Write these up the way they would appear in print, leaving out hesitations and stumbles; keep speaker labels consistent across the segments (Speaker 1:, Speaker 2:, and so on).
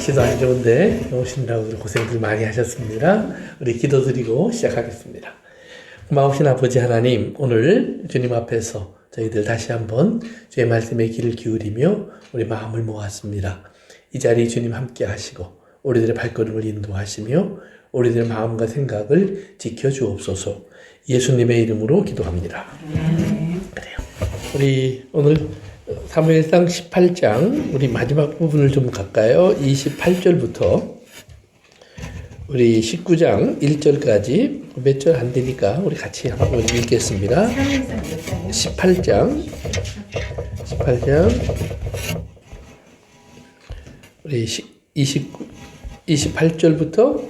Speaker 1: 날씨도 안 좋은데 오시느라고 고생들 많이 하셨습니다. 우리 기도드리고 시작하겠습니다. 고마우신 아버지 하나님, 오늘 주님 앞에서 저희들 다시 한번 주의 말씀에 귀를 기울이며 우리 마음을 모았습니다. 이 자리 주님 함께 하시고 우리들의 발걸음을 인도하시며 우리들의 마음과 생각을 지켜주옵소서. 예수님의 이름으로 기도합니다. 그래요. 우리 오늘 사무엘상 18장 우리 마지막 부분을 좀 갈까요? 28절부터 우리 19장 1절까지 몇 절 안 되니까 우리 같이 한번 읽겠습니다. 18장 우리 28절부터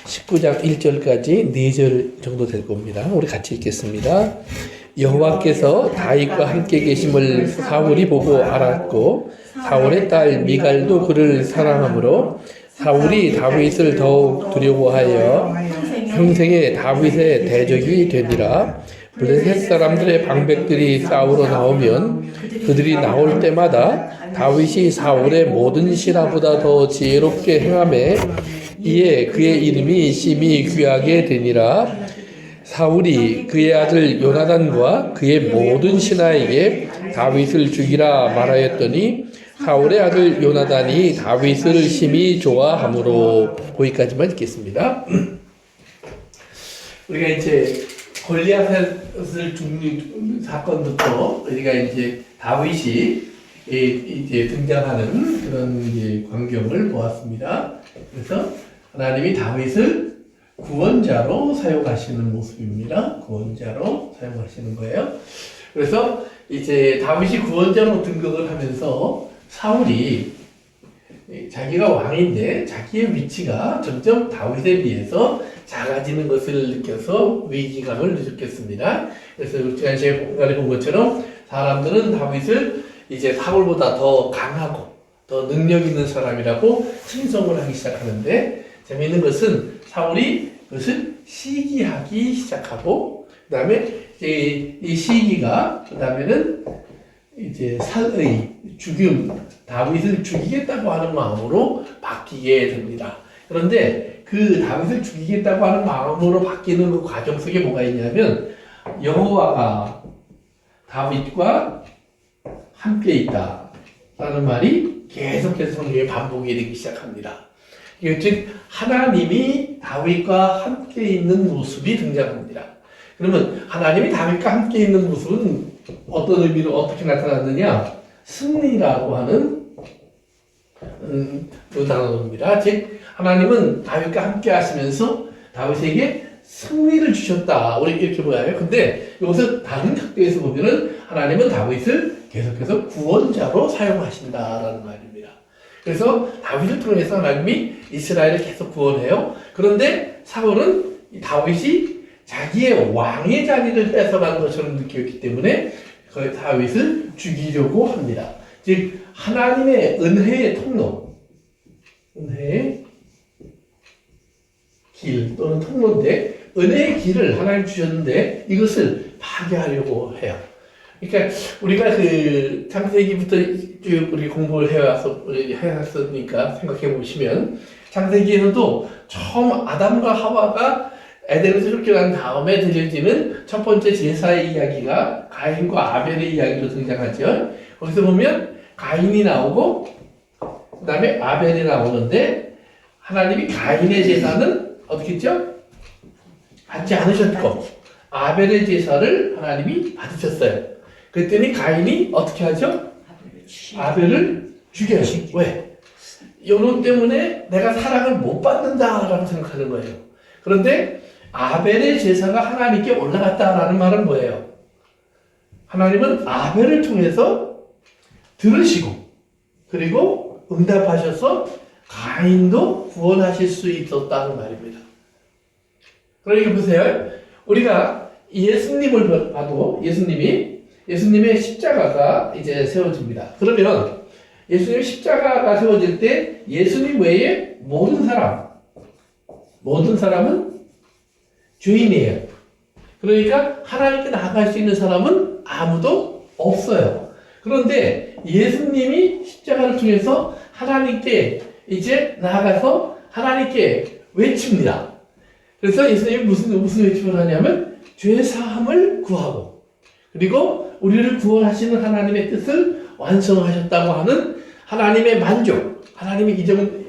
Speaker 1: 19장 1절까지 4절 정도 될 겁니다. 우리 같이 읽겠습니다. 여호와께서 다윗과 함께 계심을 사울이 보고 알았고 사울의 딸 미갈도 그를 사랑하므로 사울이 다윗을 더욱 두려워하여 평생에 다윗의 대적이 되니라. 블레셋 사람들의 방백들이 싸우러 나오면 그들이 나올 때마다 다윗이 사울의 모든 신하보다 더 지혜롭게 행하매 이에 그의 이름이 심히 귀하게 되니라. 사울이 그의 아들 요나단과 그의 모든 신하에게 다윗을 죽이라 말하였더니 사울의 아들 요나단이 다윗을 심히 좋아하므로. 거기까지만 읽겠습니다. 우리가 이제 골리앗을 죽는 사건부터 우리가 이제 다윗이 이제 등장하는 그런 이제 광경을 보았습니다. 그래서 하나님이 다윗을 구원자로 사용하시는 모습입니다. 구원자로 사용하시는 거예요. 그래서 이제 다윗이 구원자로 등극을 하면서 사울이 자기가 왕인데 자기의 위치가 점점 다윗에 비해서 작아지는 것을 느껴서 위기감을 느꼈습니다. 그래서 지난 시간에 본 것처럼 사람들은 다윗을 이제 사울보다 더 강하고 더 능력 있는 사람이라고 칭송을 하기 시작하는데, 재미있는 것은 사울이 그것을 시기하기 시작하고, 그 다음에 이 시기가, 그 다음에는 이제 다윗을 죽이겠다고 하는 마음으로 바뀌게 됩니다. 그런데 그 다윗을 죽이겠다고 하는 마음으로 바뀌는 그 과정 속에 뭐가 있냐면, 여호와가 다윗과 함께 있다 라는 말이 계속해서 성경에 반복이 되기 시작합니다. 즉 하나님이 다윗과 함께 있는 모습이 등장합니다. 그러면 하나님이 다윗과 함께 있는 모습은 어떤 의미로 어떻게 나타났느냐? 승리라고 하는 그 단어입니다. 즉 하나님은 다윗과 함께 하시면서 다윗에게 승리를 주셨다. 우리 이렇게 보여요. 근데 여기서 다른 각도에서 보면은 하나님은 다윗을 계속해서 구원자로 사용하신다라는 말입니다. 그래서 다윗을 통해서 하나님이 이스라엘을 계속 구원해요. 그런데 사울은 다윗이 자기의 왕의 자리를 뺏어간 것처럼 느꼈기 때문에 그 다윗을 죽이려고 합니다. 즉 하나님의 은혜의 통로, 은혜의 길 또는 통로인데, 은혜의 길을 하나님 주셨는데 이것을 파괴하려고 해요. 그러니까 우리가 그 창세기부터 쭉 우리 공부를 해왔으니까 생각해 보시면, 창세기에서도 처음 아담과 하와가 에덴에서 쫓겨난 다음에 들려지는 첫 번째 제사의 이야기가 가인과 아벨의 이야기로 등장하죠. 거기서 보면 가인이 나오고 그 다음에 아벨이 나오는데, 하나님이 가인의 제사는 어떻게 했죠? 받지 않으셨고 아벨의 제사를 하나님이 받으셨어요. 그랬더니 가인이 어떻게 하죠? 아벨을 죽여요. 왜? 요놈 때문에 내가 사랑을 못 받는다라고 생각하는 거예요. 그런데 아벨의 제사가 하나님께 올라갔다라는 말은 뭐예요? 하나님은 아벨을 통해서 들으시고 그리고 응답하셔서 가인도 구원하실 수 있었다는 말입니다. 그러니까 보세요. 우리가 예수님을 봐도 예수님의 십자가가 이제 세워집니다. 그러면 예수님의 십자가가 세워질 때 예수님 외에 모든 사람은 죄인이에요. 그러니까 하나님께 나아갈 수 있는 사람은 아무도 없어요. 그런데 예수님이 십자가를 통해서 하나님께 이제 나아가서 하나님께 외칩니다. 그래서 예수님이 무슨 외침을 하냐면 죄 사함을 구하고 그리고 우리를 구원하시는 하나님의 뜻을 완성하셨다고 하는 하나님의 만족, 하나님의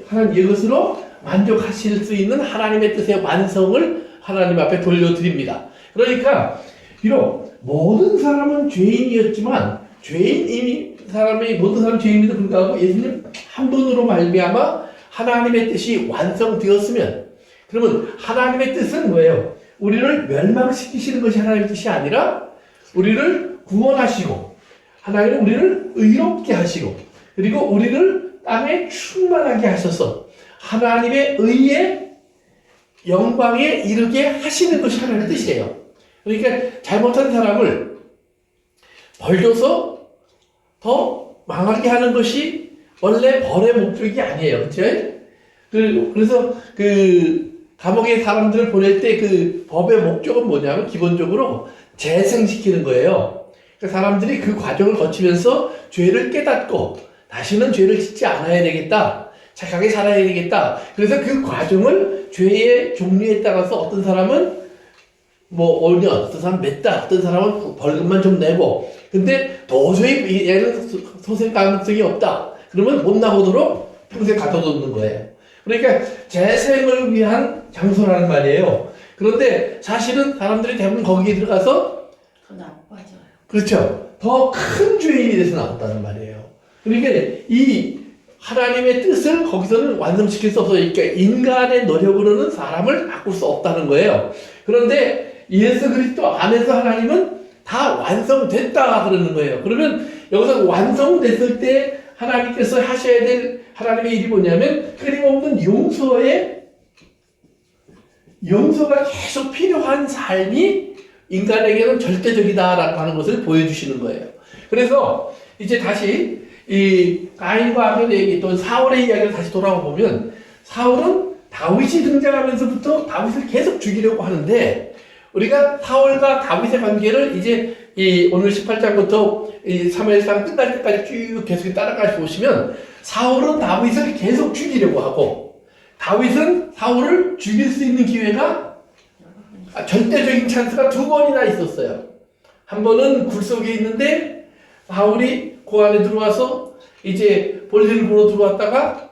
Speaker 1: 하나님 이것으로 만족하실 수 있는 하나님의 뜻의 완성을 하나님 앞에 돌려드립니다. 그러니까 비록 모든 사람은 죄인이었지만 모든 사람 죄인임에도 불구하고 예수님 한 분으로 말미암아 하나님의 뜻이 완성되었으면 그러면 하나님의 뜻은 뭐예요? 우리를 멸망시키시는 것이 하나님의 뜻이 아니라 우리를 구원하시고 하나님은 우리를 의롭게 하시고 그리고 우리를 땅에 충만하게 하셔서 하나님의 의의 영광에 이르게 하시는 것이 하나님의 뜻이에요. 그러니까 잘못한 사람을 벌줘서 더 망하게 하는 것이 원래 벌의 목적이 아니에요. 그렇죠? 그래서 감옥에 사람들을 보낼 때 그 법의 목적은 뭐냐면 기본적으로 재생시키는 거예요. 그러니까 사람들이 그 과정을 거치면서 죄를 깨닫고 다시는 죄를 짓지 않아야 되겠다. 착하게 살아야 되겠다. 그래서 그 과정을 죄의 종류에 따라서 어떤 사람은 5년, 어떤 사람은 몇 달, 어떤 사람은 벌금만 좀 내고 근데 도저히 얘는 소생 가능성이 없다. 그러면 못 나오도록 평생 가둬놓는 거예요. 그러니까 재생을 위한 장소라는 말이에요. 그런데 사실은 사람들이 대부분 거기에 들어가서
Speaker 2: 더 나빠져요.
Speaker 1: 그렇죠. 더 큰 죄인이 돼서 나왔다는 말이에요. 그러니까 이 하나님의 뜻을 거기서는 완성시킬 수 없어요. 그러니까 인간의 노력으로는 사람을 바꿀 수 없다는 거예요. 그런데 예수 그리스도 안에서 하나님은 다 완성됐다 그러는 거예요. 그러면 여기서 완성됐을 때 하나님께서 하셔야 될 하나님의 일이 뭐냐면 끊임없는 용서가 계속 필요한 삶이 인간에게는 절대적이다라고 하는 것을 보여주시는 거예요. 그래서 이제 다시 이 가인과 아벨의 얘기 또 사울의 이야기를 다시 돌아가 보면 사울은 다윗이 등장하면서부터 다윗을 계속 죽이려고 하는데 우리가 사울과 다윗의 관계를 이제 오늘 18장부터 사무엘상 끝날 때까지 쭉 계속 따라가 보시면 사울은 다윗을 계속 죽이려고 하고 다윗은 사울을 죽일 수 있는 기회가 절대적인 찬스가 2번이나 있었어요. 한 번은 굴 속에 있는데 사울이 그 안에 들어와서 이제 볼일을 보러 들어왔다가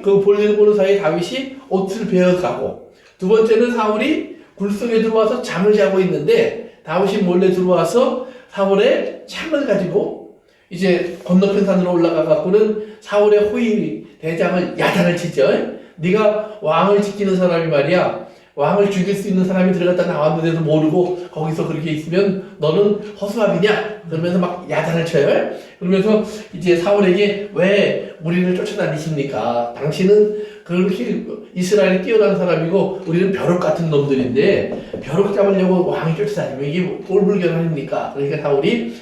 Speaker 1: 그 볼일을 보는 사이에 다윗이 옷을 베어가고 두 번째는 사울이 굴 속에 들어와서 잠을 자고 있는데 다윗이 몰래 들어와서 사울의 창을 가지고 이제 건너편 산으로 올라가 갖고는 사울의 호위 대장을 야단을 치죠. 네가 왕을 지키는 사람이 말이야. 왕을 죽일 수 있는 사람이 들어갔다 나왔는데도 모르고 거기서 그렇게 있으면 너는 허수아비냐? 그러면서 막 야단을 쳐요. 그러면서 이제 사울에게 왜 우리를 쫓아다니십니까? 당신은 그렇게 이스라엘에 뛰어난 사람이고 우리는 벼룩 같은 놈들인데 벼룩 잡으려고 왕이 쫓아다니면 이게 꼴불견 아닙니까? 그러니까 사울이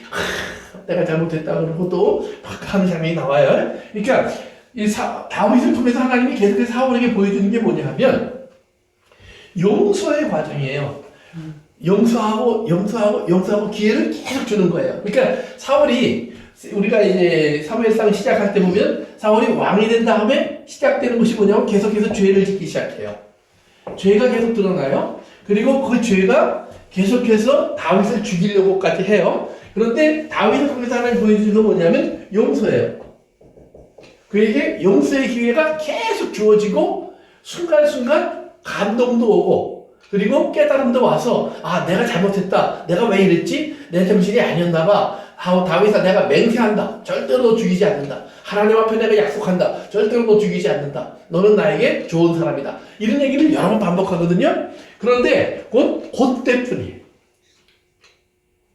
Speaker 1: 내가 잘못했다 그러고 또 막 하는 장면이 나와요. 그러니까 다윗을 통해서 하나님이 계속해서 사울에게 보여주는 게 뭐냐 하면 용서의 과정이에요. 용서하고 기회를 계속 주는 거예요. 그러니까 사울이 우리가 이제 사무엘상 시작할 때 보면 사울이 왕이 된 다음에 시작되는 것이 뭐냐면 계속해서 죄를 짓기 시작해요. 죄가 계속 드러나요. 그리고 그 죄가 계속해서 다윗을 죽이려고까지 해요. 그런데 다윗을 통해서 하나님 보여주는 건 뭐냐면 용서예요. 그에게 용서의 기회가 계속 주어지고 순간순간 감동도 오고 그리고 깨달음도 와서 내가 잘못했다. 내가 왜 이랬지? 내 정신이 아니었나 봐. 다윗아 내가 맹세한다. 절대로 너 죽이지 않는다. 하나님 앞에 내가 약속한다. 절대로 너 죽이지 않는다. 너는 나에게 좋은 사람이다. 이런 얘기를 여러 번 반복하거든요. 그런데 그때뿐이에요.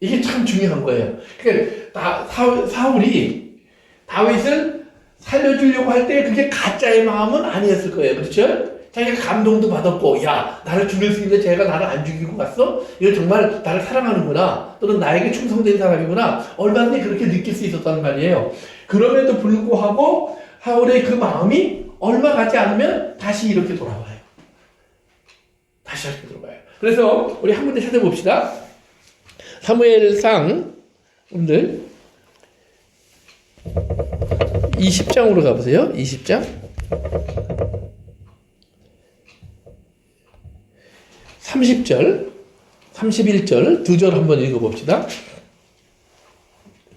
Speaker 1: 이게 참 중요한 거예요. 그러니까 사울이 다윗을 살려주려고 할 때 그게 가짜의 마음은 아니었을 거예요. 그렇죠? 자기가 감동도 받았고, 야, 나를 죽일 수 있는데 쟤가 나를 안 죽이고 갔어? 이거 정말 나를 사랑하는구나. 또는 나에게 충성된 사람이구나. 얼마든지 그렇게 느낄 수 있었단 말이에요. 그럼에도 불구하고 사울의 그 마음이 얼마 가지 않으면 다시 이렇게 돌아와요. 다시 이렇게 돌아와요. 그래서 우리 한 군데 찾아봅시다. 사무엘상 오늘 20장으로 가보세요. 20장. 30절, 31절 두 절 한번 읽어봅시다.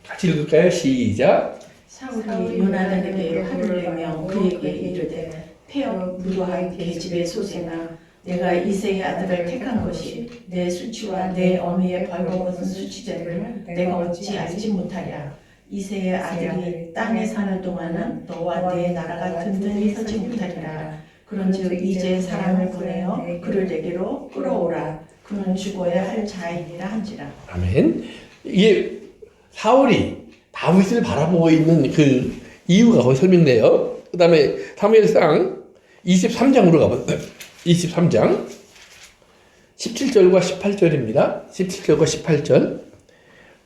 Speaker 1: 같이 읽을까요? 시작.
Speaker 2: 사울이 요나단에게 화를 내며 그에게 이르되 폐역 무도한 계집의 소생아 내가 이새의 아들을 택한 것이 내 수치와 내 어미의 벌거벗은 수치자를 내가 어찌 알지 못하랴. 이새의 아들이 땅에 사는 동안은 너와 내 나라가 든든히 서지 못하리라. 그런즉 이제 사람을 보내어 그를 내게로 끌어오라. 그는 죽어야 할 자이니라 한지라.
Speaker 1: 아멘. 이게 사울이 다윗을 바라보고 있는 그 이유가 거기 설명돼요. 그 다음에 사무엘상 23장으로 가보세요. 23장 17절과 18절입니다. 17절과 18절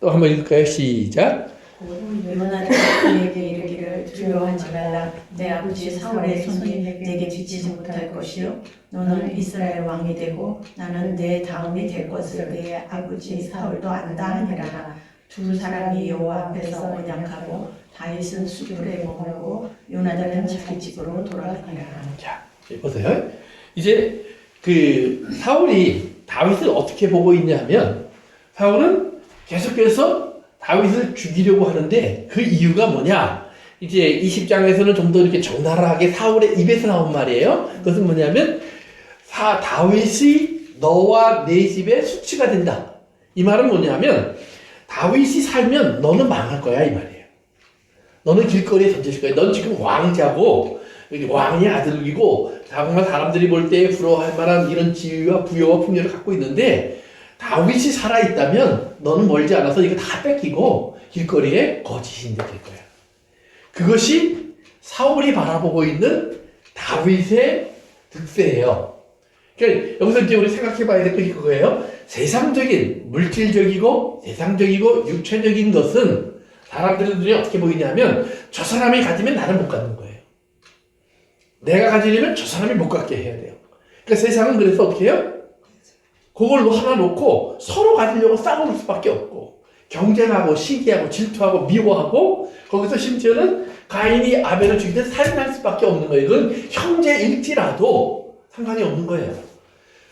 Speaker 1: 또 한번 읽을까요? 시작.
Speaker 2: 요나단이 그에게 이르기를 두려워하지 말라. 내 아버지 사울의 손이 내게 지치지 못할 것이요 너는 이스라엘 왕이 되고 나는 내 다음이 될 것을 내 아버지 사울도 안다 하니라. 두 사람이 여호와 앞에서 언약하고 다윗은 숯불에 머물고 요나단은 자기 집으로 돌아가니라.
Speaker 1: 자, 보세요. 이제 그 사울이 다윗을 어떻게 보고 있냐면 사울은 계속해서 다윗을 죽이려고 하는데 그 이유가 뭐냐? 이제 20장에서는 좀 더 이렇게 적나라하게 사울의 입에서 나온 말이에요. 그것은 뭐냐면 다윗이 너와 내 집에 수치가 된다. 이 말은 뭐냐면 다윗이 살면 너는 망할 거야 이 말이에요. 너는 길거리에 던질 거야. 넌 지금 왕자고 왕의 아들이고 정말 사람들이 볼 때 부러워할 만한 이런 지위와 부여와 풍요를 갖고 있는데 다윗이 살아있다면 너는 멀지 않아서 이거 다 뺏기고 길거리에 거짓인데 될 거야. 그것이 사울이 바라보고 있는 다윗의 득세예요. 그러니까 여기서 이제 우리 생각해 봐야 될 게 그거예요. 세상적인, 물질적이고 세상적이고 육체적인 것은 사람들이 어떻게 보이냐면 저 사람이 가지면 나는 못 갖는 거예요. 내가 가지려면 저 사람이 못 갖게 해야 돼요. 그러니까 세상은 그래서 어떻게 해요? 그걸로 하나 놓고 서로 가지려고 싸울 수밖에 없고 경쟁하고 시기하고 질투하고 미워하고 거기서 심지어는 가인이 아벨을 죽이듯 살인할 수밖에 없는 거예요. 이건 형제일지라도 상관이 없는 거예요.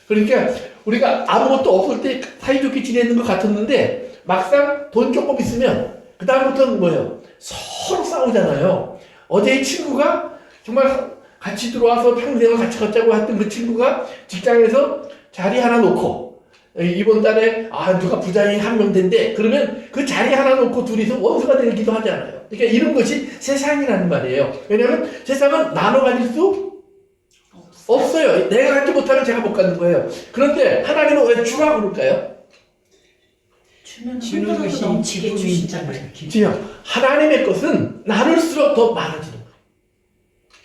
Speaker 1: 그러니까 우리가 아무것도 없을 때 사이좋게 지내는 것 같았는데 막상 돈 조금 있으면 그 다음부터는 뭐예요? 서로 싸우잖아요. 어제 친구가 정말 같이 들어와서 평생을 같이 걷자고 했던 그 친구가 직장에서 자리 하나 놓고 이번 달에 누가 부장이 한 명 된대. 그러면 그 자리 하나 놓고 둘이서 원수가 되기도 하잖아요. 그러니까 이런 것이 세상이라는 말이에요. 왜냐하면 세상은 나눠 가질 수 없어요. 내가 갖지 못하면 제가 못 갖는 거예요. 그런데 하나님은 왜 주라고 그럴까요?
Speaker 2: 주는 것이 넘치게 주시잖아요.
Speaker 1: 지요. 하나님의 것은 나눌수록 더 많아지는 거예요.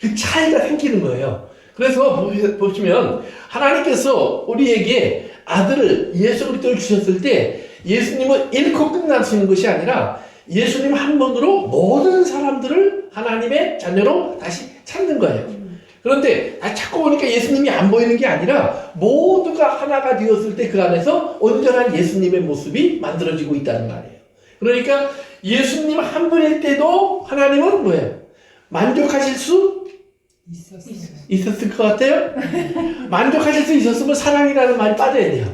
Speaker 1: 그 차이가 생기는 거예요. 그래서 보시면 하나님께서 우리에게 아들을 예수 그리스도를 주셨을 때 예수님은 잃고 끝나시는 것이 아니라 예수님 한 번으로 모든 사람들을 하나님의 자녀로 다시 찾는 거예요. 그런데 자꾸 보니까 예수님이 안 보이는 게 아니라 모두가 하나가 되었을 때 그 안에서 온전한 예수님의 모습이 만들어지고 있다는 말이에요. 그러니까 예수님 한 분일 때도 하나님은 뭐예요? 만족하실 수 있었을 것 같아요? 만족하실 수 있었으면 사랑이라는 말이 빠져야 돼요.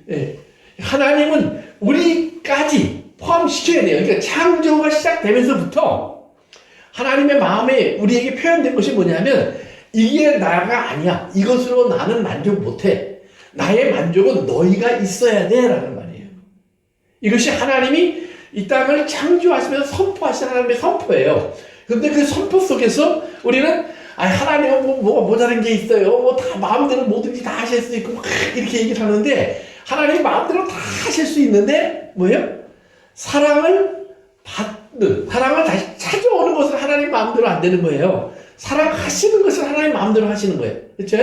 Speaker 1: 네. 하나님은 우리까지 포함시켜야 돼요. 그러니까 창조가 시작되면서부터 하나님의 마음에 우리에게 표현된 것이 뭐냐면 이게 나가 아니야. 이것으로 나는 만족 못해. 나의 만족은 너희가 있어야 돼 라는 말이에요. 이것이 하나님이 이 땅을 창조하시면서 선포하신 하나님의 선포예요. 근데 그 선포 속에서 우리는 하나님은 뭐가 모자란 게 있어요. 뭐 다 마음대로 뭐든지 다 하실 수 있고 이렇게 얘기를 하는데 하나님 마음대로 다 하실 수 있는데 뭐예요? 사랑을 다시 찾아오는 것은 하나님 마음대로 안 되는 거예요. 사랑하시는 것은 하나님 마음대로 하시는 거예요. 그렇죠?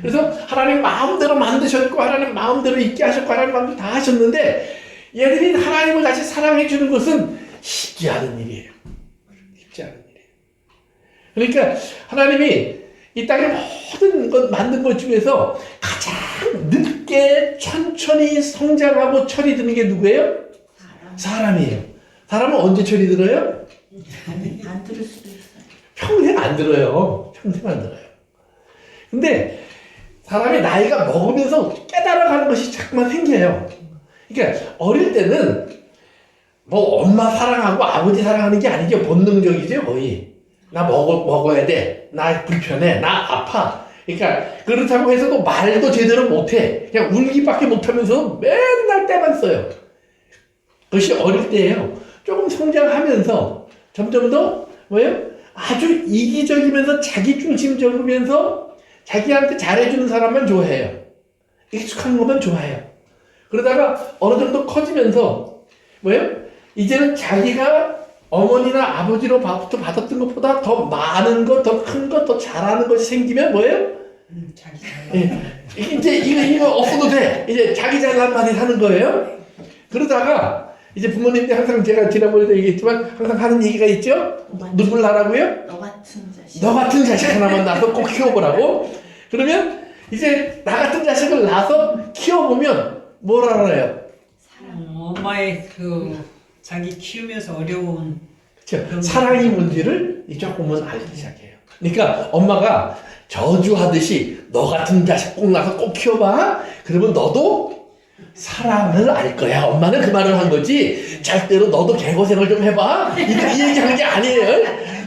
Speaker 1: 그래서 하나님 마음대로 만드셨고 하나님 마음대로 있게 하셨고 하나님 마음대로 다 하셨는데 얘들이 하나님을 다시 사랑해 주는 것은 쉽지 않은 일이에요. 쉽지 않은 일이에요. 그러니까 하나님이 이 땅의 모든 것 만든 것 중에서 가장 늦게 천천히 성장하고 철이 드는 게 누구예요? 사람이에요. 사람은 언제 철이 들어요?
Speaker 2: 안 들을 수도 있어요.
Speaker 1: 평생 안 들어요. 평생 안 들어요. 근데 사람이 나이가 먹으면서 깨달아가는 것이 자꾸만 생겨요. 그러니까 어릴 때는 뭐 엄마 사랑하고 아버지 사랑하는 게 아니죠. 본능적이죠, 거의. 나 먹어야 돼. 나 불편해. 나 아파. 그러니까 그렇다고 해서도 말도 제대로 못해. 그냥 울기밖에 못하면서 맨날 때만 써요. 그것이 어릴 때예요. 조금 성장하면서 점점 더 뭐예요? 아주 이기적이면서 자기중심적이면서 자기한테 잘해주는 사람만 좋아해요. 익숙한 것만 좋아해요. 그러다가 어느 정도 커지면서 뭐예요? 이제는 자기가 어머니나 아버지로부터 받았던 것보다 더 많은 것, 더 큰 것, 더 잘하는 것이 생기면 뭐예요?
Speaker 2: 자기 잘.
Speaker 1: 이제 이거 없어도 돼. 이제 자기 잘난만이 하는 거예요. 그러다가 이제 부모님들 항상 제가 지난번에도 얘기했지만 항상 하는 얘기가 있죠? 누굴 나라고요?
Speaker 2: 너 같은 자식.
Speaker 1: 너 같은 자식 하나만 낳아서 꼭 키워보라고. 그러면 이제 나 같은 자식을 낳아서 키워보면 뭘 알아요?
Speaker 3: 엄마의 그 자기 키우면서 어려운
Speaker 1: 그렇죠. 사랑이 뭔지를 조금은 알기 시작해요. 그러니까 엄마가 저주하듯이 너 같은 자식 꼭 낳아서 꼭 키워봐. 그러면 너도 사랑을 알 거야. 엄마는 그 말을 한 거지. 절대로 너도 개고생을 좀 해봐. 이 얘기한 게 아니에요.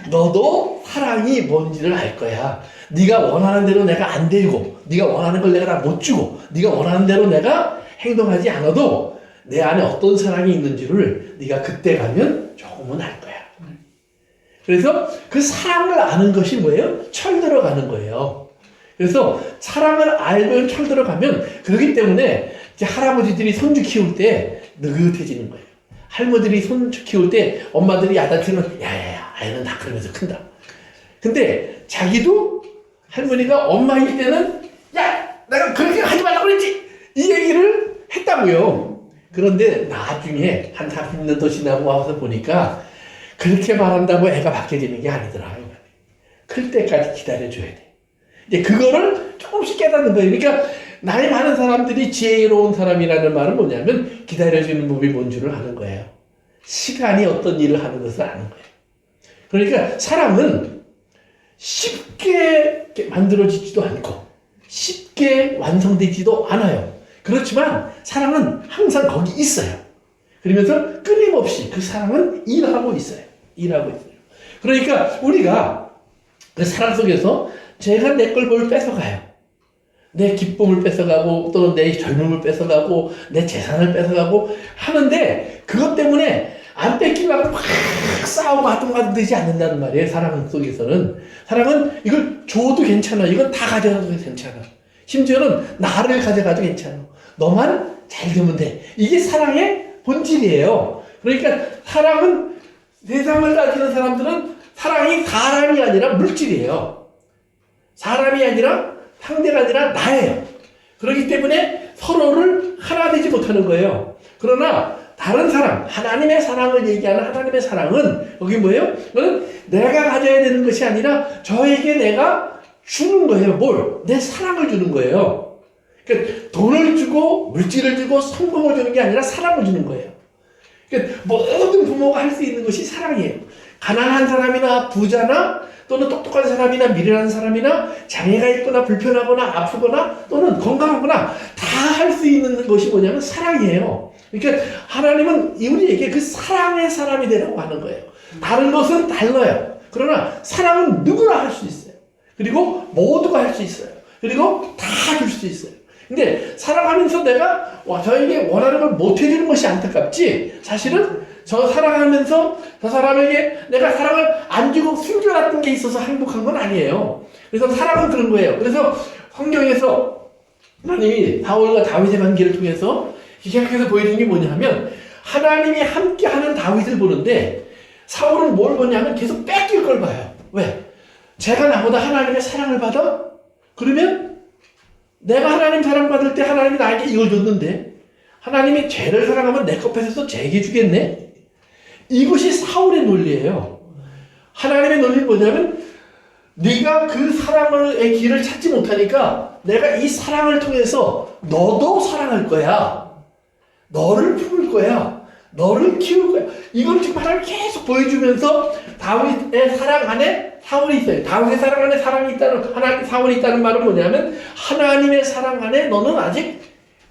Speaker 1: 너도 사랑이 뭔지를 알 거야. 네가 원하는 대로 내가 안 되고, 네가 원하는 걸 내가 다 못 주고, 네가 원하는 대로 내가 행동하지 않아도 내 안에 어떤 사랑이 있는지를 네가 그때 가면 조금은 알 거야. 그래서 그 사랑을 아는 것이 뭐예요? 철들어가는 거예요. 그래서 사랑을 알면 철들어가면 그렇기 때문에 이제 할아버지들이 손주 키울 때 느긋해지는 거예요. 할머니들이 손주 키울 때 엄마들이 야단치면 야야야 아이는 다 그러면서 큰다. 근데 자기도 할머니가 엄마일 때는 야 내가 그렇게 하지 말라고 그랬지 이 얘기를 했다고요. 그런데 나중에 한 30년 더 지나고 와서 보니까 그렇게 말한다고 애가 바뀌어지는 게 아니더라고요. 클 때까지 기다려줘야 돼. 이제 그거를 조금씩 깨닫는 거예요. 그러니까 나이 많은 사람들이 지혜로운 사람이라는 말은 뭐냐면 기다려주는 법이 뭔 줄을 아는 거예요. 시간이 어떤 일을 하는 것을 아는 거예요. 그러니까 사람은 쉽게 만들어지지도 않고 쉽게 완성되지도 않아요. 그렇지만 사랑은 항상 거기 있어요. 그러면서 끊임없이 그 사랑은 일하고 있어요. 일하고 있어요. 그러니까 우리가 그 사랑 속에서 제가 내 걸 뭘 뺏어가요. 내 기쁨을 뺏어가고 또는 내 젊음을 뺏어가고 내 재산을 뺏어가고 하는데 그것 때문에 안 뺏기려고 막 싸우고 아둥바둥 되지 않는다는 말이에요. 사랑 속에서는. 사랑은 이걸 줘도 괜찮아. 이건 다 가져가도 괜찮아. 심지어는 나를 가져가도 괜찮아. 너만 잘 되면 돼. 이게 사랑의 본질이에요. 그러니까 사랑은 세상을 가지는 사람들은 사랑이 사람이 아니라 물질이에요. 사람이 아니라 상대가 아니라 나예요. 그렇기 때문에 서로를 하나 되지 못하는 거예요. 그러나 다른 사랑, 하나님의 사랑을 얘기하는 하나님의 사랑은 여기 뭐예요? 그건 내가 가져야 되는 것이 아니라 저에게 내가 주는 거예요. 뭘? 내 사랑을 주는 거예요. 그러니까 돈을 주고 물질을 주고 성공을 주는 게 아니라 사랑을 주는 거예요. 그러니까 모든 부모가 할 수 있는 것이 사랑이에요. 가난한 사람이나 부자나 또는 똑똑한 사람이나 미련한 사람이나 장애가 있거나 불편하거나 아프거나 또는 건강하거나 다 할 수 있는 것이 뭐냐면 사랑이에요. 그러니까 하나님은 우리에게 그 사랑의 사람이 되라고 하는 거예요. 다른 것은 달라요. 그러나 사랑은 누구나 할 수 있어요. 그리고 모두가 할 수 있어요. 그리고 다 줄 수 있어요. 근데 사랑하면서 내가 저에게 원하는 걸 못 해주는 것이 안타깝지 사실은 저 사랑하면서 저 사람에게 내가 사랑을 안 주고 숨겨놨던 게 있어서 행복한 건 아니에요. 그래서 사랑은 그런 거예요. 그래서 성경에서 하나님이 사울과 다윗의 관계를 통해서 시작해서 보여주는 게 뭐냐면 하나님이 함께하는 다윗을 보는데 사울은 뭘 보냐면 계속 뺏길 걸 봐요. 왜? 제가 나보다 하나님의 사랑을 받아? 그러면 내가 하나님 사랑받을 때 하나님이 나에게 이걸 줬는데 하나님이 쟤를 사랑하면 내 것 뺏어서 쟤에게 주겠네? 이것이 사울의 논리예요. 하나님의 논리는 뭐냐면 네가 그 사랑의 길을 찾지 못하니까 내가 이 사랑을 통해서 너도 사랑할 거야. 너를 품을 거야. 너를 키울 거야. 이걸 지금 하나님 계속 보여주면서 다윗의 사랑 안에 사울이 있어요. 다윗의 사랑 안에 사랑이 있다는, 사울이 있다는 말은 뭐냐면, 하나님의 사랑 안에 너는 아직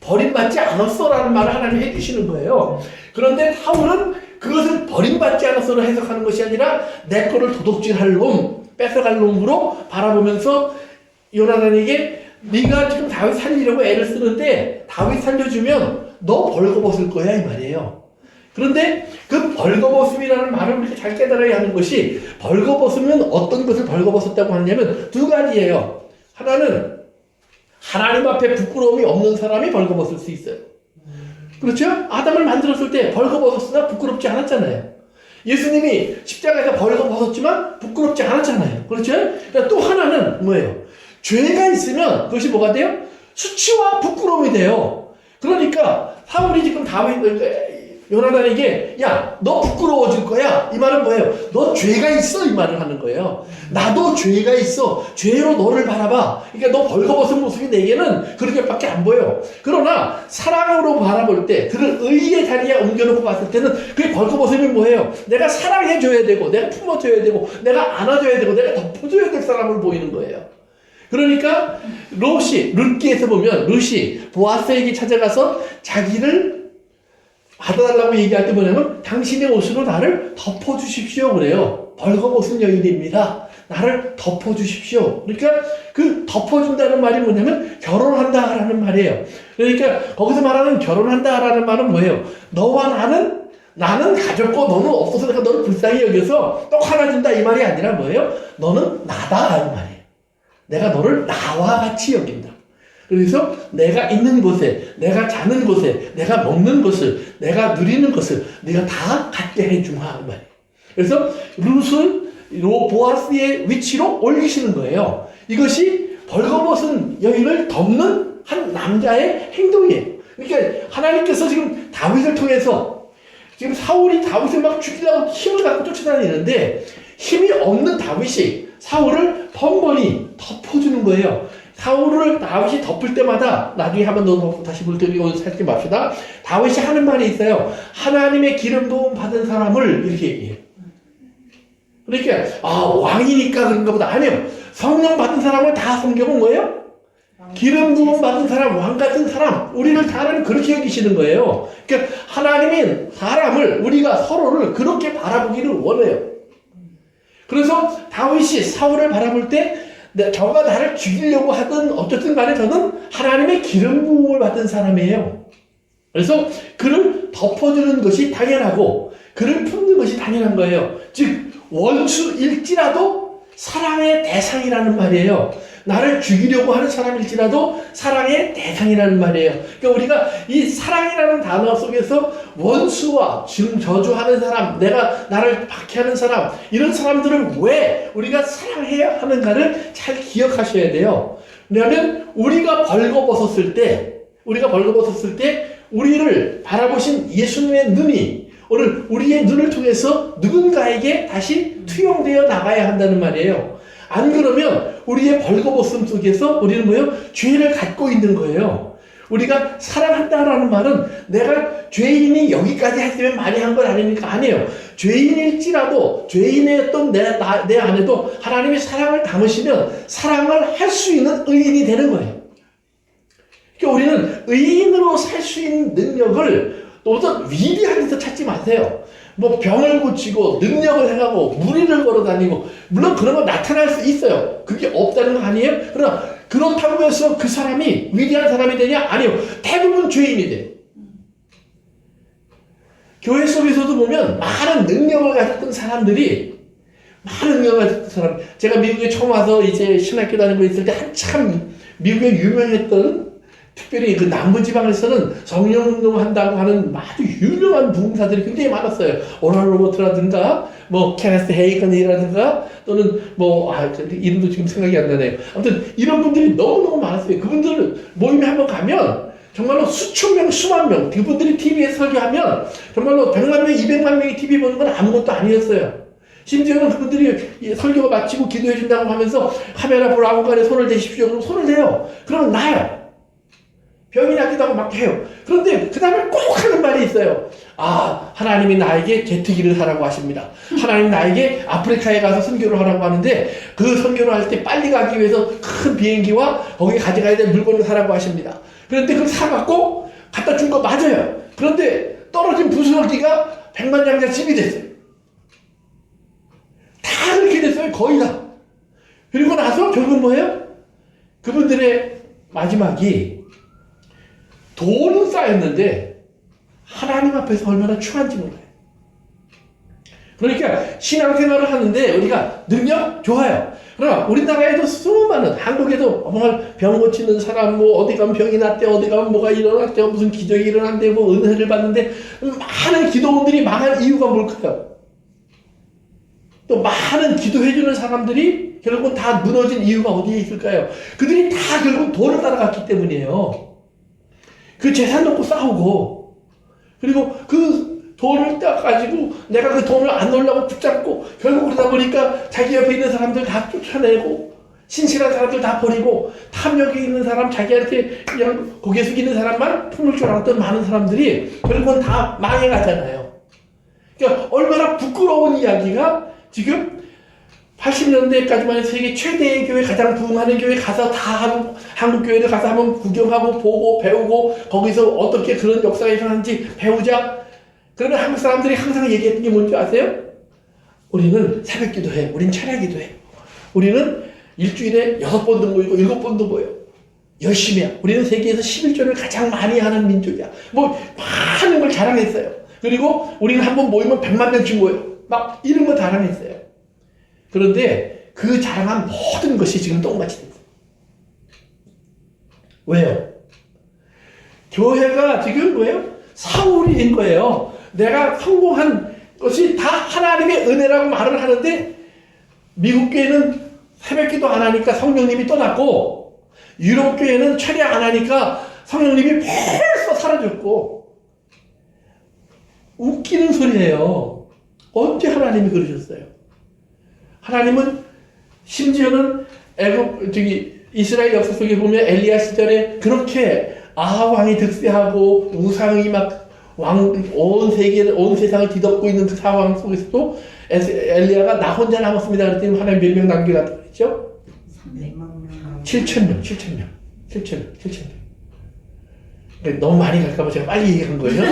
Speaker 1: 버림받지 않았어라는 말을 하나님이 해주시는 거예요. 그런데 사울은 그것을 버림받지 않았어로 해석하는 것이 아니라 내 거를 도둑질할 놈, 뺏어갈 놈으로 바라보면서 요나단에게 네가 지금 다윗 살리려고 애를 쓰는데 다윗 살려주면 너 벌거벗을 거야 이 말이에요. 그런데 그 벌거벗음이라는 말을 우리가 잘 깨달아야 하는 것이, 벌거벗으면 어떤 것을 벌거벗었다고 하냐면 두 가지예요. 하나는 하나님 앞에 부끄러움이 없는 사람이 벌거벗을 수 있어요. 그렇죠? 아담을 만들었을 때 벌거벗었으나 부끄럽지 않았잖아요. 예수님이 십자가에서 벌거벗었지만 부끄럽지 않았잖아요. 그렇죠? 그러니까 또 하나는 뭐예요? 죄가 있으면 그것이 뭐가 돼요? 수치와 부끄러움이 돼요. 그러니까 사울이 지금 요나단에게 야, 너 부끄러워질 거야. 이 말은 뭐예요? 너 죄가 있어. 이 말을 하는 거예요. 나도 죄가 있어. 죄로 너를 바라봐. 그러니까 너 벌거벗은 모습이 내게는 그렇게밖에 안 보여. 그러나 사랑으로 바라볼 때, 그를 의의 자리에 옮겨놓고 봤을 때는 그 벌거벗음이 뭐예요? 내가 사랑해줘야 되고, 내가 품어줘야 되고, 내가 안아줘야 되고, 내가 덮어줘야 될 사람을 보이는 거예요. 그러니까 룻기에서 보면 룻이 보아스에게 찾아가서 자기를 받아달라고 얘기할 때 뭐냐면 당신의 옷으로 나를 덮어주십시오 그래요. 벌거벗은 여인입니다. 나를 덮어주십시오. 그러니까 그 덮어준다는 말이 뭐냐면 결혼한다라는 말이에요. 그러니까 거기서 말하는 결혼한다라는 말은 뭐예요? 너와 나는 가졌고 너는 없어서 내가 너를 불쌍히 여겨서 떡 하나 준다 이 말이 아니라 뭐예요? 너는 나다라는 말이에요. 내가 너를 나와 같이 여긴다. 그래서 내가 있는 곳에, 내가 자는 곳에, 내가 먹는 것을, 내가 누리는 것을 네가 다 갖게 해주마 말이에요. 그래서 룻을 보아스의 위치로 올리시는 거예요. 이것이 벌거벗은 여인을 덮는 한 남자의 행동이에요. 그러니까 하나님께서 지금 다윗을 통해서 지금 사울이 다윗을 막 죽이려고 힘을 갖고 쫓아다니는데 힘이 없는 다윗이 사울을 번번이 덮어주는 거예요. 사울을 다윗이 덮을 때마다, 나중에 한번 더 다시 볼 때도 살지 맙시다. 다윗이 하는 말이 있어요. 하나님의 기름 부음 받은 사람을 이렇게 얘기해요. 그러니까 왕이니까 그런가 보다. 아니요. 성령 받은 사람을 다 성경은 뭐예요? 기름 부음 받은 사람, 왕 같은 사람, 우리를 다른 그렇게 여기시는 거예요. 그러니까 하나님은 사람을, 우리가 서로를 그렇게 바라보기를 원해요. 그래서 다윗이 사울을 바라볼 때 저가 나를 죽이려고 하든 어쨌든 간에 저는 하나님의 기름 부음을 받은 사람이에요. 그래서 그를 덮어주는 것이 당연하고 그를 품는 것이 당연한 거예요. 즉 원수일지라도 사랑의 대상이라는 말이에요. 나를 죽이려고 하는 사람일지라도 사랑의 대상이라는 말이에요. 그러니까 우리가 이 사랑이라는 단어 속에서 원수와 지금 저주하는 사람, 나를 박해하는 사람, 이런 사람들을 왜 우리가 사랑해야 하는가를 잘 기억하셔야 돼요. 왜냐하면 우리가 벌거벗었을 때 우리를 바라보신 예수님의 눈이 오늘 우리의 눈을 통해서 누군가에게 다시 투영되어 나가야 한다는 말이에요. 안 그러면 우리의 벌거벗음 속에서 우리는 뭐예요? 죄를 갖고 있는 거예요. 우리가 사랑한다라는 말은 내가 죄인이 여기까지 했으면 많이 한 건 아니니까 아니에요. 죄인일지라도 죄인이었던 내 안에도 하나님의 사랑을 담으시면 사랑을 할 수 있는 의인이 되는 거예요. 그러니까 우리는 의인으로 살 수 있는 능력을 어떤 위대한 데서 찾지 마세요. 뭐 병을 고치고 능력을 행하고 무리를 걸어다니고 물론 그런 거 나타날 수 있어요. 그게 없다는 거 아니에요? 그러나 그렇다고 해서 그 사람이 위대한 사람이 되냐? 아니요. 대부분 죄인이 돼요. 교회 속에서도 보면 많은 능력을 가졌던 사람들이 제가 미국에 처음 와서 이제 신학교 다니고 있을 때 한참 미국에 유명했던, 특별히 그 남부지방에서는 성령운동 한다고 하는 아주 유명한 부흥사들이 굉장히 많았어요. 오랄 로버트라든가, 케네스 헤이건이라든가, 또는 이름도 지금 생각이 안 나네요. 아무튼 이런 분들이 너무너무 많았어요. 그분들 모임에 한번 가면 정말로 수천 명, 수만 명, 그분들이 TV에 설교하면 정말로 100만 명, 200만 명이 TV 보는 건 아무것도 아니었어요. 심지어는 그분들이 설교가 마치고 기도해 준다고 하면서 카메라 보러 아무간에 손을 대십시오. 그럼 손을 대요. 그러면 나요. 병이 나기도 하고 막 해요. 그런데 그 다음에 꼭 하는 말이 있어요. 아, 하나님이 나에게 제트기를 하라고 하십니다. 하나님 나에게 아프리카에 가서 선교를 하라고 하는데 그 선교를 할 때 빨리 가기 위해서 큰 비행기와 거기에 가져가야 될 물건을 사라고 하십니다. 그런데 그걸 사갖고 갖다 준 거 맞아요. 그런데 떨어진 부스러기가 100만 장자집이 됐어요. 다 그렇게 됐어요. 거의 다. 그리고 나서 결국은 뭐예요? 그분들의 마지막이 돈은 쌓였는데 하나님 앞에서 얼마나 추한지 몰라요. 그러니까 신앙생활을 하는데 우리가 능력 좋아요. 그러나 우리나라에도 수많은, 한국에도 정말 병 고치는 사람, 뭐 어디 가면 병이 났대, 어디 가면 뭐가 일어났대, 무슨 기적이 일어난대, 뭐 은혜를 받는데 많은 기도원들이 망한 이유가 뭘까요? 또 많은 기도해주는 사람들이 결국은 다 무너진 이유가 어디에 있을까요? 그들이 다 결국 돈을 따라갔기 때문이에요. 그 재산 놓고 싸우고, 그리고 그 돈을 따가지고 내가 그 돈을 안 놓으려고 붙잡고, 결국 그러다 보니까 자기 옆에 있는 사람들 다 쫓아내고, 신실한 사람들 다 버리고, 탐욕이 있는 사람, 자기한테 그냥 고개 숙이는 사람만 품을 줄 알았던 많은 사람들이 결국은 다 망해가잖아요. 그러니까 얼마나 부끄러운 이야기가 지금 80년대까지만 해도 세계 최대의 교회, 가장 부흥하는 교회 가서 다 한국 교회를 가서 한번 구경하고 보고 배우고 거기서 어떻게 그런 역사가 일어나는지 배우자. 그러면 한국 사람들이 항상 얘기했던 게 뭔지 아세요? 우리는 새벽 기도해. 우린 찬양 기도해. 우리는 일주일에 6번도 모이고 7번도 모여. 열심히 해. 우리는 세계에서 11조를 가장 많이 하는 민족이야. 뭐 많은 걸 자랑했어요. 그리고 우리는 한번 모이면 100만 명씩 모여. 막 이런 거 자랑했어요. 그런데 그 자랑한 모든 것이 지금 똥같이 됐어요. 왜요? 교회가 지금 뭐예요? 사울이 된 거예요. 내가 성공한 것이 다 하나님의 은혜라고 말을 하는데 미국 교회는 새벽기도 안 하니까 성령님이 떠났고 유럽 교회는 찬양 안 하니까 성령님이 벌써 사라졌고 웃기는 소리예요. 언제 하나님이 그러셨어요? 하나님은 심지어는 이스라엘 역사 속에 보면 엘리야 시절에 그렇게 아합 왕이 득세하고 우상이 막 온 세상을 뒤덮고 있는 그 상황 속에서도 엘리야가 나 혼자 남았습니다. 그랬더니 하나님 몇 명 남겨놨다고 그랬죠? 7,000명. 7,000명. 너무 많이 갈까봐 제가 빨리 얘기한 거예요.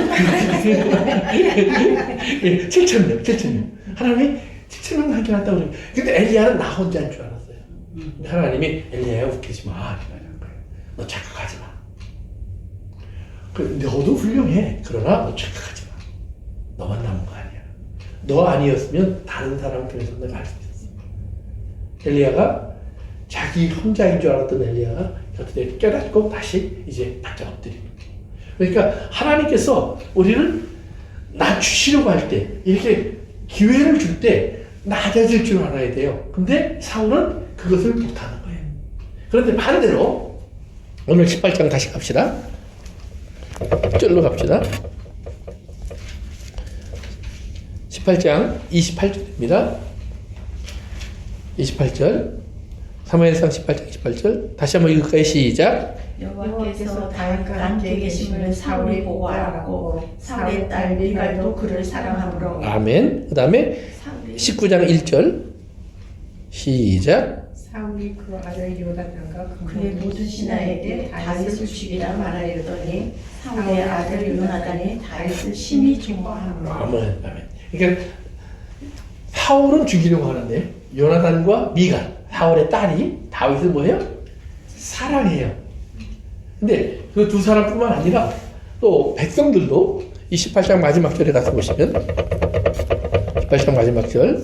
Speaker 1: 7,000명. 하나님이 7,000명 남겨놨다고 그래요. 근데 엘리야는 나 혼자인 줄 알았어요. 근데 하나님이 엘리야야 웃기지 마. 너 착각하지 마. 너도 훌륭해. 그러나 너 착각하지 마. 너만 남은 거 아니야. 너 아니었으면 다른 사람 편에서 내가 할 수 있었어. 엘리야가 자기 혼자인 줄 알았던 엘리야가 곁에 깨닫고 다시 이제 바짝 엎드리는 거예요. 그러니까 하나님께서 우리를 낮추시려고 할 때, 이렇게 기회를 줄 때 낮아질 줄 알아야 돼요. 근데 사울은 그것을 못하는 거예요. 그런데 반대로 오늘 18장 다시 갑시다. 절로 갑시다. 18장 28절입니다. 28절. 사무엘상 18장 28절. 다시 한번 읽을까요? 시작.
Speaker 2: 여호와께서 다윗과 함께 계심을 사울이 보고 알았고 사울의 딸 미갈도 그를 사랑하므로.
Speaker 1: 아멘. 그 다음에 19장 1절. 시작.
Speaker 4: 사울이 그 아들 요나단과
Speaker 2: 그의 모든 신하에게 다윗을 죽이라 말하였더니 사울의 아들 요나단이 다윗을 심히 좋아하므로.
Speaker 1: 아멘. 그러니까 사울은 죽이려고 하는데 요나단과 미갈, 사울의 딸이 다윗을 뭐해요? 사랑해요. 근데 그 두 사람뿐만 아니라 또 백성들도 이 18장 마지막 절에 가서 보시면 18장 마지막 절,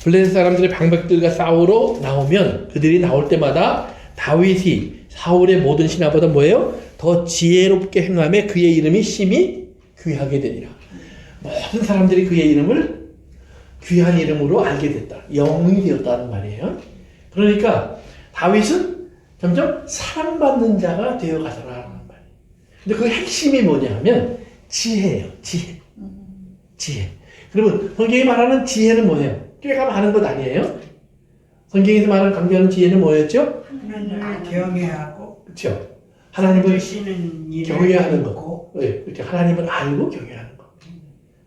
Speaker 1: 블레셋 사람들의 방백들과 싸우러 나오면 그들이 나올 때마다 다윗이 사울의 모든 신하보다 뭐예요? 더 지혜롭게 행하며 그의 이름이 심히 귀하게 되니라. 모든 사람들이 그의 이름을 귀한 이름으로 알게 됐다. 영웅이 되었다는 말이에요. 그러니까 다윗은 점점 사랑받는 자가 되어가더라 하는 말이에요. 근데 그 핵심이 뭐냐 하면 지혜예요. 지혜. 그러면 성경이 말하는 지혜는 뭐예요? 꽤가 많은 것 아니에요? 성경에서 말하는 강조하는 지혜는 뭐였죠?
Speaker 3: 하나님을 경외하고
Speaker 1: 그렇죠. 하나님을
Speaker 3: 쓰시는 일을
Speaker 1: 경외하는 거.
Speaker 3: 믿고
Speaker 1: 네, 이렇게 하나님을 알고 경외하는 거.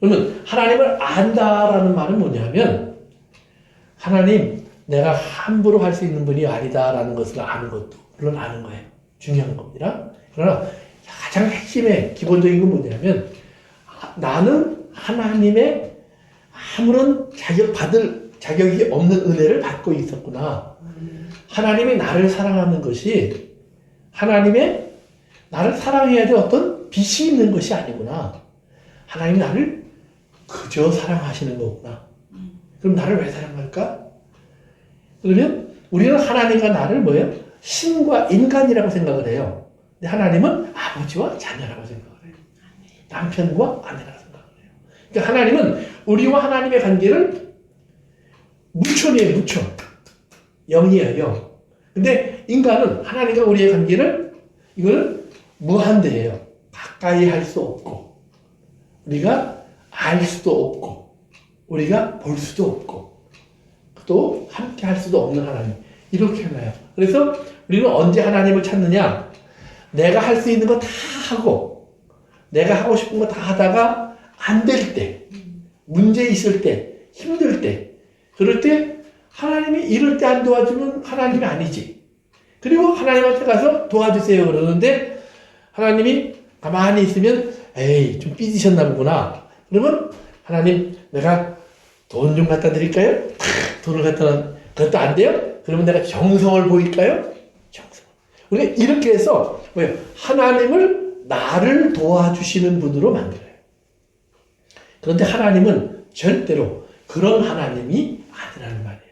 Speaker 1: 그러면 하나님을 안다라는 말은 뭐냐면 하나님 내가 함부로 할 수 있는 분이 아니다라는 것을 아는 것도 물론 아는 거예요. 중요한 겁니다. 그러나 가장 핵심의 기본적인 건 뭐냐면 나는 하나님의 아무런 받을 자격이 없는 은혜를 받고 있었구나. 하나님이 나를 사랑하는 것이 하나님의 나를 사랑해야 될 어떤 빚이 있는 것이 아니구나. 하나님이 나를 그저 사랑하시는 거구나. 그럼 나를 왜 사랑할까? 그러면 우리는 하나님과 나를 뭐예요? 신과 인간이라고 생각을 해요. 근데 하나님은 아버지와 자녀라고 생각을 해요. 남편과 아내라고 생각을 해요. 그러니까 하나님은 우리와 하나님의 관계를 무천이에요, 무천. 영이에요, 영. 근데 인간은 하나님과 우리의 관계를 이걸 무한대예요. 가까이 할 수 없고 우리가 알 수도 없고 우리가 볼 수도 없고 또 함께 할 수도 없는 하나님 이렇게 해놔요. 그래서 우리는 언제 하나님을 찾느냐? 내가 할 수 있는 거 다 하고 내가 하고 싶은 거 다 하다가 안 될 때 문제 있을 때 힘들 때 그럴 때 하나님이 이럴 때 안 도와주면 하나님이 아니지. 그리고 하나님한테 가서 도와주세요 그러는데 하나님이 가만히 있으면 에이 좀 삐지셨나 보구나. 그러면 하나님 내가 돈 좀 갖다 드릴까요? 돈을 갖다 그것도 안 돼요? 그러면 내가 정성을 보일까요? 정성. 우리가 이렇게 해서 뭐예요? 하나님을 나를 도와주시는 분으로 만들어요. 그런데 하나님은 절대로 그런 하나님이 아니라는 말이에요.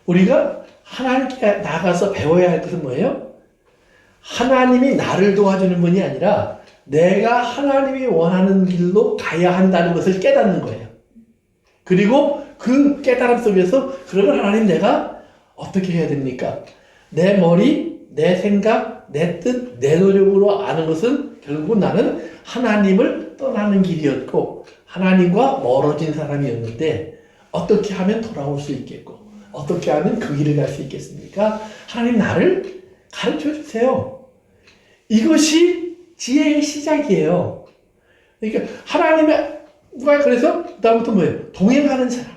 Speaker 1: 우리가 하나님께 나가서 배워야 할 것은 뭐예요? 하나님이 나를 도와주는 분이 아니라 내가 하나님이 원하는 길로 가야 한다는 것을 깨닫는 거예요. 그리고 그 깨달음 속에서 그러면 하나님 내가 어떻게 해야 됩니까? 내 머리, 내 생각, 내 뜻, 내 노력으로 아는 것은 결국 나는 하나님을 떠나는 길이었고 하나님과 멀어진 사람이었는데 어떻게 하면 돌아올 수 있겠고 어떻게 하면 그 길을 갈 수 있겠습니까? 하나님 나를 가르쳐 주세요. 이것이 지혜의 시작이에요. 그러니까 하나님의 누가 그래서 그다음부터 뭐예요? 동행하는 사람.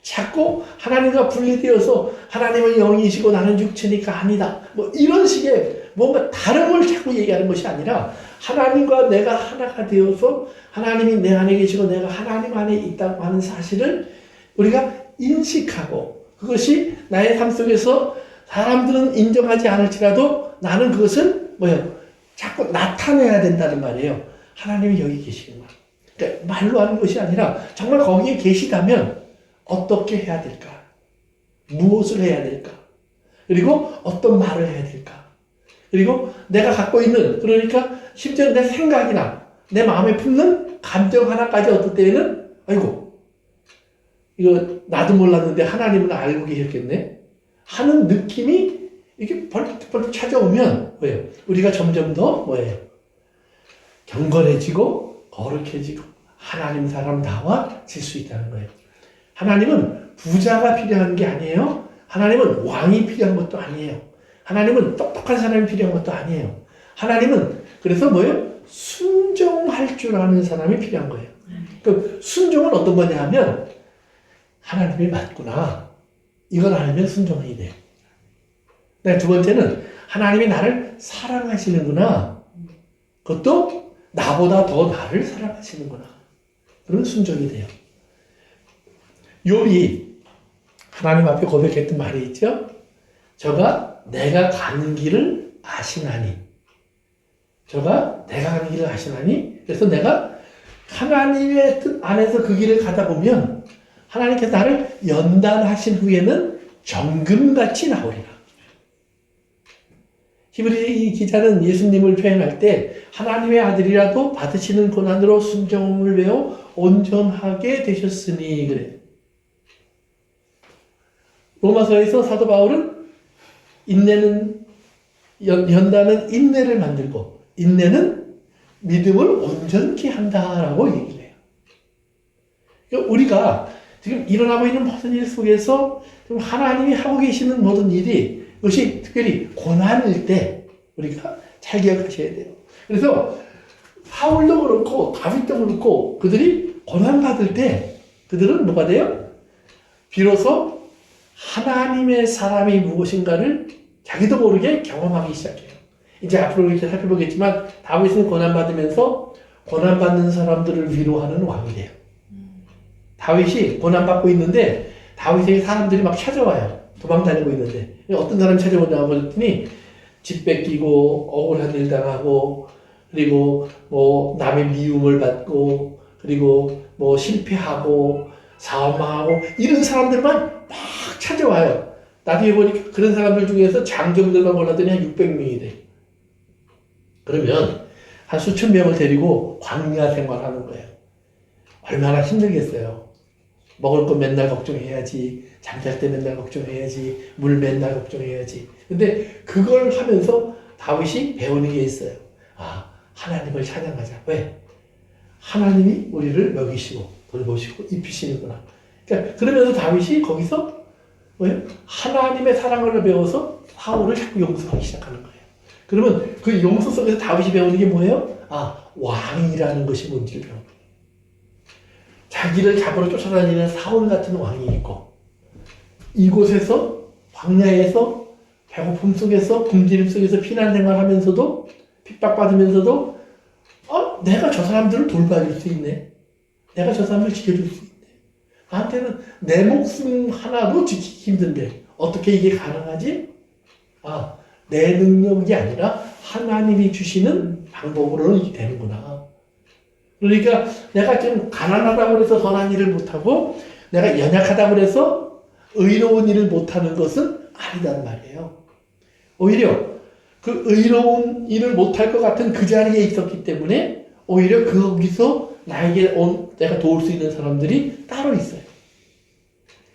Speaker 1: 자꾸 하나님과 분리되어서 하나님은 영이시고 나는 육체니까 아니다. 뭐 이런 식의 뭔가 다른 걸 자꾸 얘기하는 것이 아니라 하나님과 내가 하나가 되어서 하나님이 내 안에 계시고 내가 하나님 안에 있다고 하는 사실을 우리가 인식하고 그것이 나의 삶 속에서 사람들은 인정하지 않을지라도 나는 그것을 뭐예요? 자꾸 나타내야 된다는 말이에요. 하나님이 여기 계시구나. 그러니까 말로 하는 것이 아니라 정말 거기에 계시다면 어떻게 해야 될까? 무엇을 해야 될까? 그리고 어떤 말을 해야 될까? 그리고 내가 갖고 있는 그러니까 심지어 내 생각이나 내 마음에 품는 감정 하나까지 어떨 때에는 아이고 이거 나도 몰랐는데 하나님은 알고 계셨겠네 하는 느낌이 이렇게 벌떡벌떡 찾아오면 뭐예요? 우리가 점점 더 뭐예요? 경건해지고 거룩해지고 하나님 사람다워질 수 있다는 거예요. 하나님은 부자가 필요한 게 아니에요. 하나님은 왕이 필요한 것도 아니에요. 하나님은 똑똑한 사람이 필요한 것도 아니에요. 하나님은 그래서 뭐예요? 순종할 줄 아는 사람이 필요한 거예요. 그 순종은 어떤 거냐 하면 하나님이 맞구나. 이걸 알면 순종이 돼요. 두 번째는 하나님이 나를 사랑하시는구나. 그것도 나보다 더 나를 사랑하시는구나. 그런 순종이 돼요. 욥이 하나님 앞에 고백했던 말이 있죠. 저가 내가 가는 길을 아시나니. 저가 내가 가는 길을 아시나니. 그래서 내가 하나님의 뜻 안에서 그 길을 가다 보면 하나님께서 나를 연단하신 후에는 정금같이 나오리라. 히브리 기자는 예수님을 표현할 때 하나님의 아들이라도 받으시는 고난으로 순종을 배워 온전하게 되셨으니 그래. 로마서에서 사도 바울은 인내는 연단은 인내를 만들고 인내는 믿음을 온전케 한다라고 얘기를 해요. 그러니까 우리가 지금 일어나고 있는 모든 일 속에서 하나님이 하고 계시는 모든 일이 그것이 특별히 고난일 때 우리가 잘 기억하셔야 돼요. 그래서 사울도 그렇고 다윗도 그렇고 그들이 고난받을 때 그들은 뭐가 돼요? 비로소 하나님의 사람이 무엇인가를 자기도 모르게 경험하기 시작해요. 이제 앞으로 이렇게 살펴보겠지만 다윗은 고난받으면서 고난받는 사람들을 위로하는 왕이 돼요. 다윗이 고난받고 있는데 다윗에게 사람들이 막 찾아와요. 도망다니고 있는데 어떤 사람이 찾아오냐고 했더니 집 뺏기고 억울한 일 당하고 그리고 뭐 남의 미움을 받고 그리고 뭐 실패하고 사망하고 이런 사람들만 막 찾아와요. 나중에 보니까 그런 사람들 중에서 장정들만 골랐더니 한 600명이 돼. 그러면 한 수천 명을 데리고 광야 생활하는 거예요. 얼마나 힘들겠어요. 먹을 거 맨날 걱정해야지, 잠잘 때 맨날 걱정해야지, 물 맨날 걱정해야지. 근데 그걸 하면서 다윗이 배우는 게 있어요. 아, 하나님을 찬양하자. 왜? 하나님이 우리를 먹이시고 돌보시고 입히시는구나. 그러니까 그러면서 다윗이 거기서 뭐예요? 하나님의 사랑을 배워서 사울을 자꾸 용서하기 시작하는 거예요. 그러면 그 용서 속에서 다윗이 배우는 게 뭐예요? 아, 왕이라는 것이 뭔지를 배우는 거예요. 자기를 잡으러 쫓아다니는 사울 같은 왕이 있고 이곳에서 광야에서 배고픔 속에서 굶주림 속에서 피난 생활하면서도 핍박받으면서도 내가 저 사람들을 돌봐줄 수 있네. 내가 저 사람을 지켜줄 수 있네. 나한테는 내 목숨 하나도 지키기 힘든데 어떻게 이게 가능하지? 아, 내 능력이 아니라 하나님이 주시는 방법으로는 이게 되는구나. 그러니까 내가 좀 가난하다고 해서 선한 일을 못하고 내가 연약하다고 해서 의로운 일을 못하는 것은 아니단 말이에요. 오히려 그 의로운 일을 못할 것 같은 그 자리에 있었기 때문에 오히려 거기서 나에게 내가 도울 수 있는 사람들이 따로 있어요.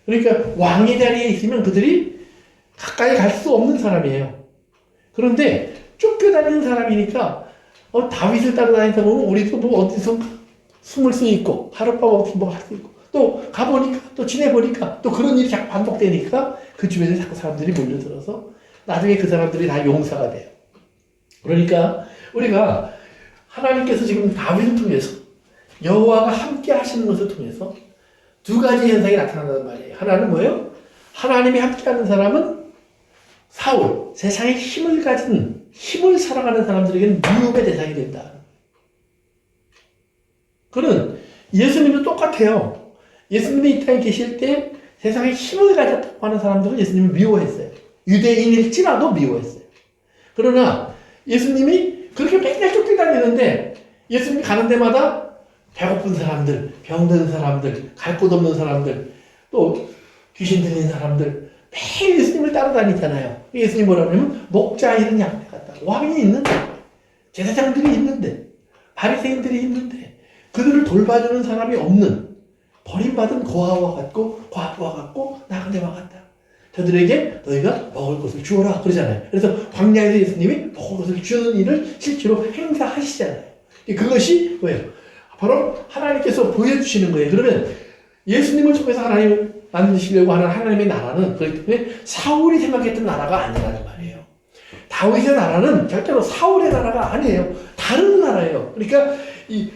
Speaker 1: 그러니까 왕의 자리에 있으면 그들이 가까이 갈 수 없는 사람이에요. 그런데 쫓겨다니는 사람이니까 다윗을 따라다니다 보면 우리도 뭐 어디서 숨을 수 있고 하룻밤 없이 뭐 할 수 있고 또 가보니까 또 지내보니까 또 그런 일이 자꾸 반복되니까 그 주변에 자꾸 사람들이 몰려들어서 나중에 그 사람들이 다 용사가 돼요. 그러니까 우리가 하나님께서 지금 다윗을 통해서 여호와가 함께 하시는 것을 통해서 두 가지 현상이 나타난단 말이에요. 하나는 뭐예요? 하나님이 함께하는 사람은 사울, 세상에 힘을 가진 힘을 사랑하는 사람들에게는 미움의 대상이 된다. 그는 예수님도 똑같아요. 예수님이 이 땅에 계실 때 세상에 힘을 가졌다고 하는 사람들은 예수님을 미워했어요. 유대인일지라도 미워했어요. 그러나 예수님이 그렇게 맨날 쫓겨다니는데 예수님이 가는 데마다 배고픈 사람들, 병든 사람들, 갈 곳 없는 사람들, 또 귀신 들린 사람들 매일 예수님을 따라다니잖아요. 예수님 뭐라고 하냐면 목자 잃은 양떼 같다. 왕이 있는데, 제사장들이 있는데, 바리새인들이 있는데 그들을 돌봐주는 사람이 없는 버림받은 고아와 같고 과부와 같고 나그네 와 같다. 저들에게 너희가 먹을 것을 주어라 그러잖아요. 그래서 광야에서 예수님이 먹을 것을 주는 일을 실제로 행사하시잖아요. 그것이 뭐예요? 바로 하나님께서 보여주시는 거예요. 그러면 예수님을 통해서 하나님을 만드시려고 하는 하나님의 나라는 그렇기 때문에 사울이 생각했던 나라가 아니라는 말이에요. 다윗의 나라는 절대로 사울의 나라가 아니에요. 다른 나라예요. 그러니까 이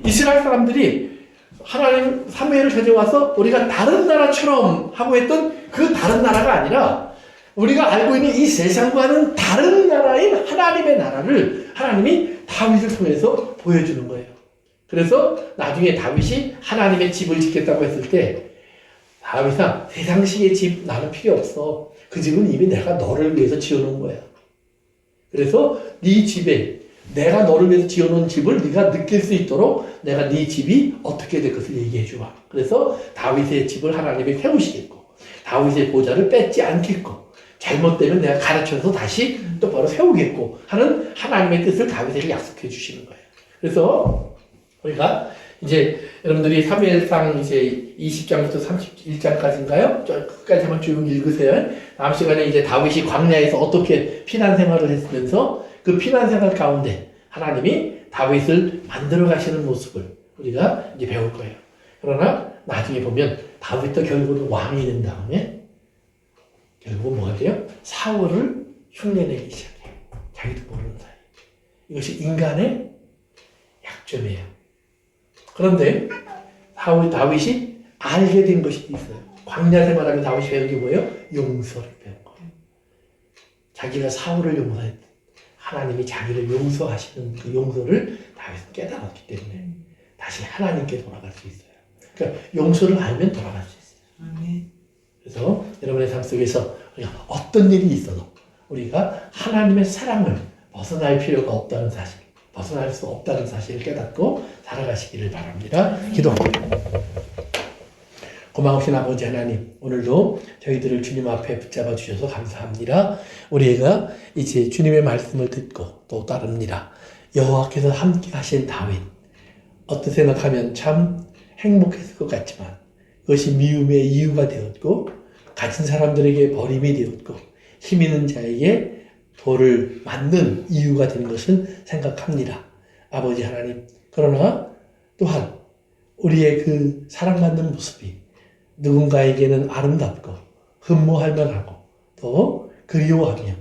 Speaker 1: 이스라엘 사람들이 하나님 사무엘을 찾아와서 우리가 다른 나라처럼 하고 했던 그 다른 나라가 아니라 우리가 알고 있는 이 세상과는 다른 나라인 하나님의 나라를 하나님이 다윗을 통해서 보여주는 거예요. 그래서 나중에 다윗이 하나님의 집을 짓겠다고 했을 때 다윗아, 세상식의 집 나는 필요 없어. 그 집은 이미 내가 너를 위해서 지어놓은 거야. 그래서 네 집에 내가 너를 위해서 지어놓은 집을 네가 느낄 수 있도록 내가 네 집이 어떻게 될 것을 얘기해 주마. 그래서 다윗의 집을 하나님이 세우시겠고 다윗의 보좌를 뺏지 않겠고 잘못되면 내가 가르쳐서 다시 똑바로 세우겠고 하는 하나님의 뜻을 다윗에게 약속해 주시는 거예요. 그래서 우리가 이제 여러분들이 사무엘상 이제 20장부터 31장까지인가요? 끝까지 한번 쭉 읽으세요. 다음 시간에 이제 다윗이 광야에서 어떻게 피난 생활을 했으면서 그 피난 생활 가운데 하나님이 다윗을 만들어 가시는 모습을 우리가 이제 배울 거예요. 그러나 나중에 보면 다윗도 결국은 왕이 된 다음에 결국은 뭐가 돼요? 사울을 흉내내기 시작해요. 자기도 이것이 인간의 약점이에요. 그런데 다윗이 알게 된 것이 있어요. 광야 생활하면 다윗이 배운 게 뭐예요? 용서를 배운 거예요. 자기가 사울을 용서했던 하나님이 자기를 용서하시는 그 용서를 다윗은 깨달았기 때문에 다시 하나님께 돌아갈 수 있어요. 그러니까 용서를 알면 돌아갈 수 있어요.
Speaker 3: 아멘.
Speaker 1: 그래서 여러분의 삶 속에서 우리가 어떤 일이 있어도 우리가 하나님의 사랑을 벗어날 필요가 없다는 사실, 벗어날 수 없다는 사실을 깨닫고 살아가시기를 바랍니다. 기도합니다. 고마우신 아버지 하나님, 오늘도 저희들을 주님 앞에 붙잡아 주셔서 감사합니다. 우리가 이제 주님의 말씀을 듣고 또 따릅니다. 여호와께서 함께 하신 다윗, 어떤 생각하면 참 행복했을 것 같지만 그것이 미움의 이유가 되었고 가진 사람들에게 버림이 되었고 힘 있는 자에게 돌을 맞는 이유가 되는 것은 생각합니다. 아버지 하나님, 그러나 또한 우리의 그 사랑받는 모습이 누군가에게는 아름답고 흠모할 만하고 또 그리워하며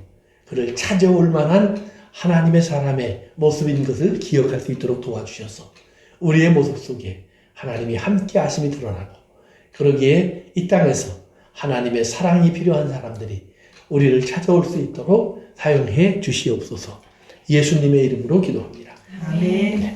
Speaker 1: 그를 찾아올 만한 하나님의 사람의 모습인 것을 기억할 수 있도록 도와주셔서 우리의 모습 속에 하나님이 함께 하심이 드러나고 그러기에 이 땅에서 하나님의 사랑이 필요한 사람들이 우리를 찾아올 수 있도록 사용해 주시옵소서. 예수님의 이름으로 기도합니다.
Speaker 3: 아멘.